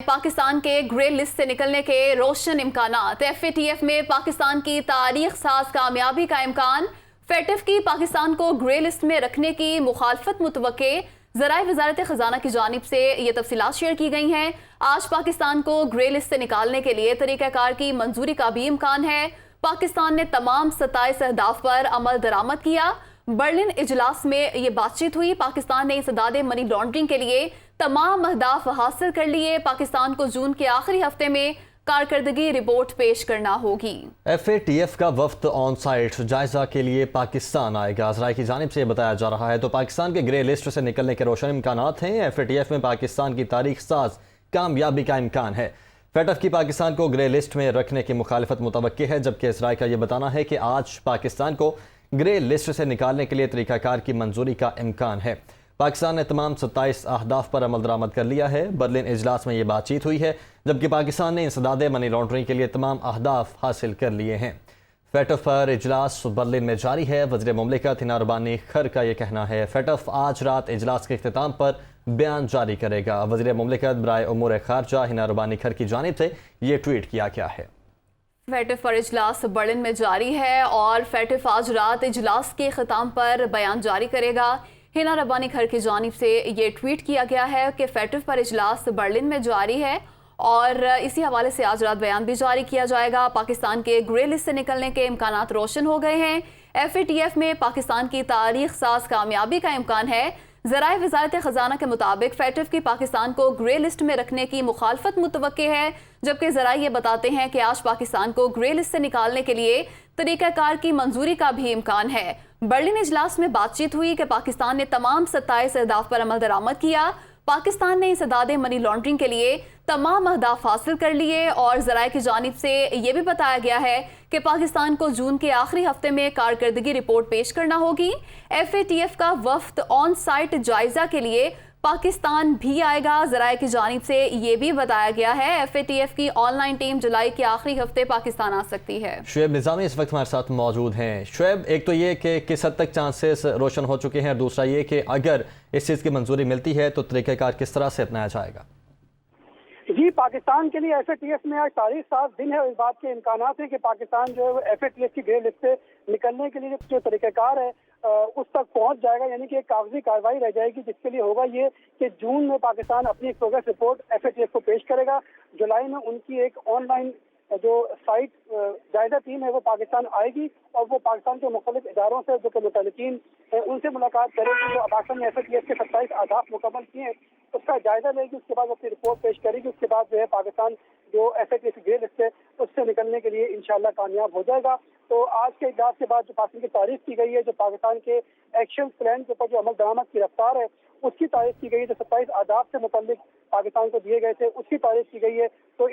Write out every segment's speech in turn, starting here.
पाकिस्तान के grey list से निकलने के रोशन इम्कानात। FATF में पाकिस्तान की तारीख साज कामयाबी का इम्कान। FATF की पाकिस्तान को ग्रे लिस्ट में रखने की मुखालफत मुतवक्के। ज़राए वज़ारत ख़ज़ाना की जानिब से ये तफसीलात शेयर की गई हैं। आज पाकिस्तान को ग्रे लिस्ट से निकालने के लिए तरीक़ाकार की मंजूरी का भी इम्कान है। पाकिस्तान ने तमाम 27 अहदाफ पर अमल दरामद किया। बर्लिन इजलास में ये बातचीत हुई। पाकिस्तान ने इंसदाद मनी लॉन्ड्रिंग के लिए तमाम अहदाफ हासिल कर लिए। पाकिस्तान को जून के आखिरी हफ्ते में कारकर्दगी रिपोर्ट पेश करना होगी। FATF का वफ्द ऑन साइट जायजा के लिए पाकिस्तान आएगा। ज़राए की जानिब से बताया जा रहा है तो पाकिस्तान के ग्रे लिस्ट से निकलने के रोशन इम्कानात हैं। FATF में पाकिस्तान की तारीख साज कामयाबी का इम्कान है। FATF की पाकिस्तान को ग्रे लिस्ट में रखने की मुखालफत मुतवक्के है, जबकि ज़राए का यह बताना है कि आज पाकिस्तान को ग्रे लिस्ट से निकालने के लिए तरीक़ाकार की मंजूरी का इम्कान है। पाकिस्तान ने तमाम 27 अहदाफ पर अमल दरामद कर लिया है। बर्लिन इजलास में ये बातचीत हुई है, जबकि पाकिस्तान ने इंसदाद मनी लॉन्ड्रिंग के लिए तमाम अहदाफ हासिल कर लिए हैं। FATF पर इजलास बर्लिन में जारी है। वज़ीर मुमलिकत हिना रबानी खर का यह कहना है। FATF आज रात इजलास के इख्तिताम पर बयान जारी करेगा। वज़ीर मुमलिकत बराए उमूर खारजा हिना रबानी खर की जानिब से ये ट्वीट किया गया है। FATF पर इजलास बर्लिन में जारी है और FATF आज रात इजलास के ख़िताम पर बयान जारी करेगा। हिना रबानी खर की जानिब से ये ट्वीट किया गया है कि FATF पर इजलास बर्लिन में जारी है और इसी हवाले से आज रात बयान भी जारी किया जाएगा। पाकिस्तान के ग्रे लिस्ट से निकलने के इम्कानात रोशन हो गए हैं। FATF में पाकिस्तान की तारीख साज कामयाबी का इम्कान है। ज़राए वज़ारत ख़ज़ाना के मुताबिक FATF की पाकिस्तान को ग्रे लिस्ट में रखने की मुखालफत मुतवक्के है, जबकि ज़राए ये बताते हैं कि आज पाकिस्तान को ग्रे लिस्ट से निकालने के लिए तरीक़ाकार की मंजूरी का भी इम्कान है। बर्लिन इजलास में बातचीत हुई कि पाकिस्तान ने तमाम 27 अहदाफ पर अमल दरामद किया। पाकिस्तान ने इंसदाद मनी लॉन्ड्रिंग के लिए तमाम अहदाफ हासिल कर लिए और ज़राए की जानिब से ये भी बताया गया है कि पाकिस्तान को जून के आखिरी हफ्ते में कारकर्दगी रिपोर्ट पेश करना होगी। FATF का वफ्द ऑन साइट जायजा के लिए पाकिस्तान भी आएगा। ज़राए की जानिब से ये भी बताया गया है FATF की ऑनलाइन टीम जुलाई के आखिरी हफ्ते पाकिस्तान आ सकती है। शुएब निज़ामी इस वक्त हमारे साथ मौजूद हैं। शुएब, एक तो ये कि किस हद तक चांसेस रोशन हो चुके हैं और दूसरा ये कि अगर इस चीज़ की मंजूरी मिलती है तो तरीक़ाकार किस तरह से अपनाया जाएगा? जी, पाकिस्तान के लिए FATF में आज तारीख 7 दिन है और इस बात के इम्कानात है कि पाकिस्तान जो है FATF की ग्रे लिस्ट से निकलने के लिए जो तरीक़ाकार है उस तक पहुंच जाएगा, यानी कि एक कागजी कार्रवाई रह जाएगी, जिसके लिए होगा ये कि जून में पाकिस्तान अपनी प्रोग्रेस रिपोर्ट FATF को पेश करेगा। जुलाई में उनकी एक ऑनलाइन जो साइट जायजा टीम है वो पाकिस्तान आएगी और वो पाकिस्तान के मुख्तलिफ इदारों से जो कि मुतल्लिकीन उनसे मुलाकात करेगी। जो पाकिस्तान ने FATF के 27 अहदाफ मुकम्मल किए हैं उसका जायजा लेगी, उसके बाद अपनी रिपोर्ट पेश करेगी। उसके बाद जो है पाकिस्तान जो FATF ग्रे लिस्ट है उससे निकलने के लिए इंशाल्लाह कामयाब हो जाएगा। तो आज के इजलास के बाद जो पाकिस्तान की तारीफ की गई है, जो पाकिस्तान के एक्शन प्लान के ऊपर जो अमल दरामद की रफ्तार है उसकी तारीफ की गई है, जो 27 आदाब से मुतल्लिक पाकिस्तान को दिए गए थे उसकी तारीफ की गई है। तो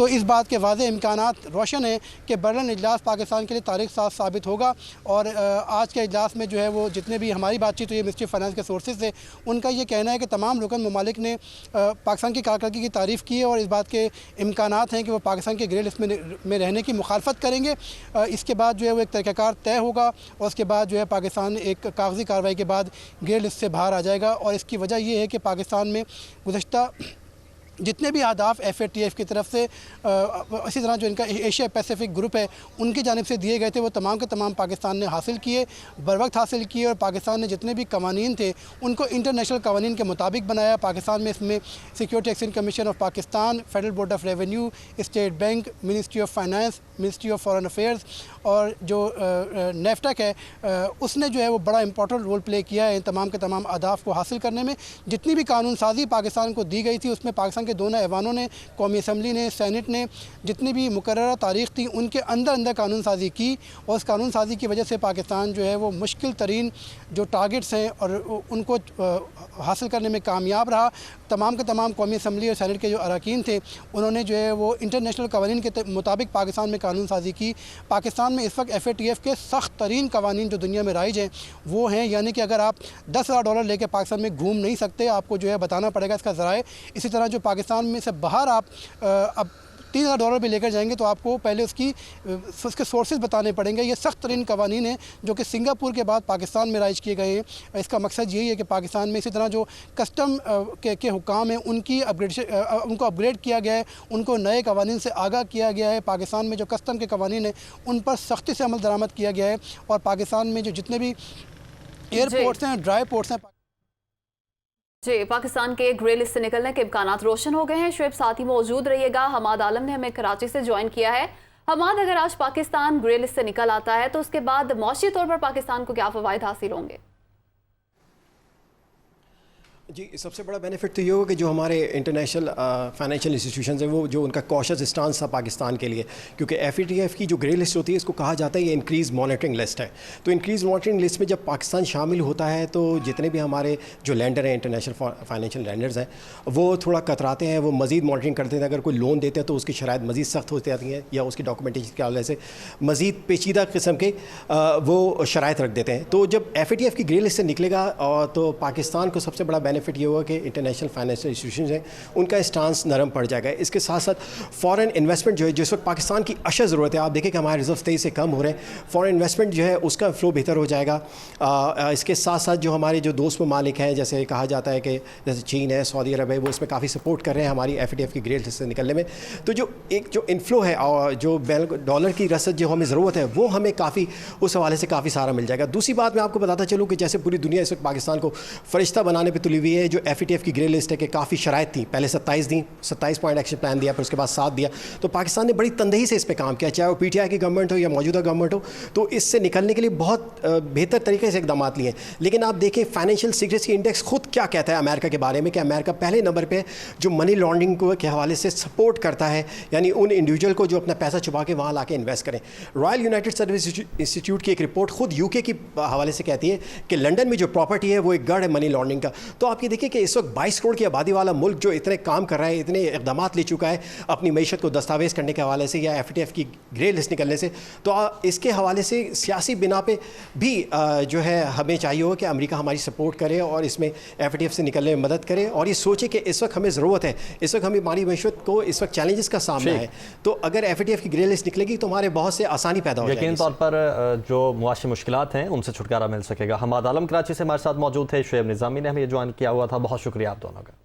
इस बात के वाज़े इम्कानात रोशन है कि बर्लिन इजलास पाकिस्तान के लिए तारीख साज साबित होगा। और आज के इजलास में जो है वो जितने भी हमारी बातचीत हुई है मिनिस्ट्री फाइनेंस के सोर्सेज से, उनका ये कहना है कि तमाम रुकन ममालिक ने पाकिस्तान की कारकर्दगी की तारीफ़ की है और इस बात के इम्कानात हैं कि वो पाकिस्तान के ग्रे लिस्ट में रहने की मुखालफत करेंगे। इसके बाद जो है वो एक तरीक़ाकार तय होगा और उसके बाद जो है पाकिस्तान एक कागजी कार्रवाई के बाद ग्रे लिस्ट से बाहर आ जाएगा। और इसकी वजह ये है कि पाकिस्तान में गुज़श्ता जितने भी अहदाफ FATF की तरफ से इसी तरह जो इनका एशिया पैसिफिक ग्रुप है उनकी जानिब से दिए गए थे वो तमाम के तमाम पाकिस्तान ने हासिल किए, बर वक्त हासिल किए। और पाकिस्तान ने जितने भी कवानीन थे उनको इंटरनेशनल कवानीन के मुताबिक बनाया। पाकिस्तान में इसमें security exchange commission of Pakistan, federal board of revenue, state bank, ministry of finance, ministry of foreign affairs और जो नेफ्टक है उसने जो है वो बड़ा इंपॉर्टेंट रोल प्ले किया है इन तमाम के तमाम अहदाफ को हासिल करने में। जितनी भी कानून साजी पाकिस्तान को दी गई थी उसमें पाकिस्तान के दोनों ऐवानों ने, कौमी असम्बली ने, सेनेट ने जितनी भी मुकर्ररा तारीख थी उनके अंदर कानून साजी की और उस कानून साजी की वजह से पाकिस्तान जो है वो मुश्किल तरीन जो टारगेट्स हैं और उनको हासिल करने में कामयाब रहा। तमाम के तमाम कौमी असम्बली और सेनेट के जो अरकान थे उन्होंने जो है वो इंटरनेशनल कवानीन के मुताबिक पाकिस्तान में कानून साजी की। पाकिस्तान में इस वक्त FATF के सख्त तरीन कवानीन जो दुनिया में राइज हैं वो हैं, यानी कि अगर आप $10,000 लेकर पाकिस्तान में घूम नहीं सकते, आपको जो है बताना पड़ेगा इसका ज़राए। इसी तरह जो पाकिस्तान में से बाहर आप अब $3,000 भी लेकर जाएंगे तो आपको पहले उसके सोर्सेज बताने पड़ेंगे। ये सख्त तरीन कवानीन है जो कि सिंगापुर के बाद पाकिस्तान में राइज किए गए हैं। इसका मकसद यही है कि पाकिस्तान में इसी तरह जो कस्टम के हुकाम हैं उनको अपग्रेड किया गया है, उनको नए कवानीन से आगाह किया गया है। पाकिस्तान में जो कस्टम के कवानीन हैं उन पर सख्ती से अमल दरामद किया गया है और पाकिस्तान में जो जितने भी एयरपोर्ट्स हैं, ड्राई पोर्ट्स हैं। जी, पाकिस्तान के ग्रे लिस्ट से निकलने के इम्कानात रोशन हो गए हैं। शुएब साथ ही मौजूद रहिएगा। हमाद आलम ने हमें कराची से ज्वाइन किया है। हमाद, अगर आज पाकिस्तान ग्रे लिस्ट से निकल आता है तो उसके बाद मौशी तौर पर पाकिस्तान को क्या फ़वाइद हासिल होंगे? जी, सबसे बड़ा बेनिफिट तो ये होगा कि जो हमारे इंटरनेशनल फाइनेंशियल इंस्टीट्यूशंस हैं वो जो उनका कॉशियस स्टांस था पाकिस्तान के लिए, क्योंकि FATF की जो ग्रे लिस्ट होती है इसको कहा जाता है ये इंक्रीज़ मॉनिटरिंग लिस्ट है। तो इंक्रीज़ मॉनिटरिंग लिस्ट में जब पाकिस्तान शामिल होता है तो जितने भी हमारे जो लैंडर हैं, इंटरनेशनल फाइनेंशियल लैंडर्स हैं, वो थोड़ा कतराते हैं, वो मज़ीद मॉनिटरिंग करते हैं। अगर कोई लोन देते हैं तो उसकी शराइत मज़ीद सख्त होती जाती हैं या उसकी डॉक्यूमेंटेशन के हवाले से मज़ीद पेचीदा किस्म के वो शराइत रख देते हैं। तो जब FATF की ग्रे लिस्ट से निकलेगा तो पाकिस्तान को सबसे बड़ा बेनिफिट ये होगा कि इंटरनेशनल फाइनेंशियल इंस्टीट्यूशंस हैं उनका स्टांस नरम पड़ जाएगा। इसके साथ साथ फॉरेन इन्वेस्टमेंट जो है, जिस वक्त पाकिस्तान की अशद ज़रूरत है, आप देखें कि हमारे रिजर्व तेज़ी से कम हो रहे हैं, फॉरेन इन्वेस्टमेंट जो है उसका फ्लो बेहतर हो जाएगा। इसके साथ साथ जो हमारे जो दोस्त ममालिक हैं, जैसे कहा जाता है कि जैसे चीन है, सऊदी अरब है, वो इसमें काफ़ी सपोर्ट कर रहे हैं हमारी FATF की ग्रे लिस्ट से निकलने में। तो जो इनफ्लो है और जो डॉलर की रसद जो हमें ज़रूरत है वो हमें काफ़ी उस हवाले से काफ़ी सारा मिल जाएगा। दूसरी बात मैं आपको बताता चलूँ कि जैसे पूरी दुनिया इस वक्त पाकिस्तान को फरिश्ता बनाने पर तुली हुई है। जो FATF की ग्रे लिस्ट है कि काफ़ी शराइत थी, पहले 27 पॉइंट एक्शन प्लान दिया, फिर उसके बाद 7 दिया। तो पाकिस्तान ने बड़ी तंदही से इस पे काम किया, चाहे वो PTI की गवर्नमेंट हो या मौजूदा गवर्नमेंट हो। तो इससे निकलने के लिए बहुत बेहतर तरीके से इकदाम लिए। लेकिन आप देखें फाइनेंशियल सीक्रेसी इंडेक्स खुद क्या कहता है अमेरिका के बारे में, कि अमेरिका पहले नंबर पर जो मनी लॉन्ड्रिंग के हवाले से सपोर्ट करता है, यानी उन इंडिविजुअल को जो अपना पैसा छुपा के वहाँ ला के इन्वेस्ट करें। रॉयल यूनाइटेड सर्विस इंस्टीट्यूट की एक रिपोर्ट खुद UK की हवाले से कहती है कि लंदन में जो प्रॉपर्टी है वो एक गढ़ है मनी लॉन्ड्रिंग का। तो आप ये देखिए कि इस वक्त 22 करोड़ की आबादी वाला मुल्क जो इतने काम कर रहा है, इतने इक़दाम ले चुका है अपनी मईशत को दस्तावेज़ करने के हवाले से या FATF की ग्रे लिस्ट निकलने से, तो इसके हवाले से सियासी बिना पे भी जो है हमें चाहिए हो कि अमेरिका हमारी सपोर्ट करे और इसमें FATF से निकलने में मदद करे और ये सोचे कि इस वक्त हमें ज़रूरत है, इस वक्त हमारी मईशत को इस वक्त चैलेंजेस का सामना है। तो अगर FATF की ग्रे लिस्ट निकलेगी तो हमारे बहुत से आसानी पैदा हो जाएगी। यकीन तौर पर जो मुआशी मुश्किलात हैं उनसे छुटकारा मिल सकेगा। हमाद आलम कराची से हमारे साथ मौजूद थे, शुएब निज़ामी ने हमें ज्वाइन किया हुआ था। बहुत शुक्रिया आप दोनों का।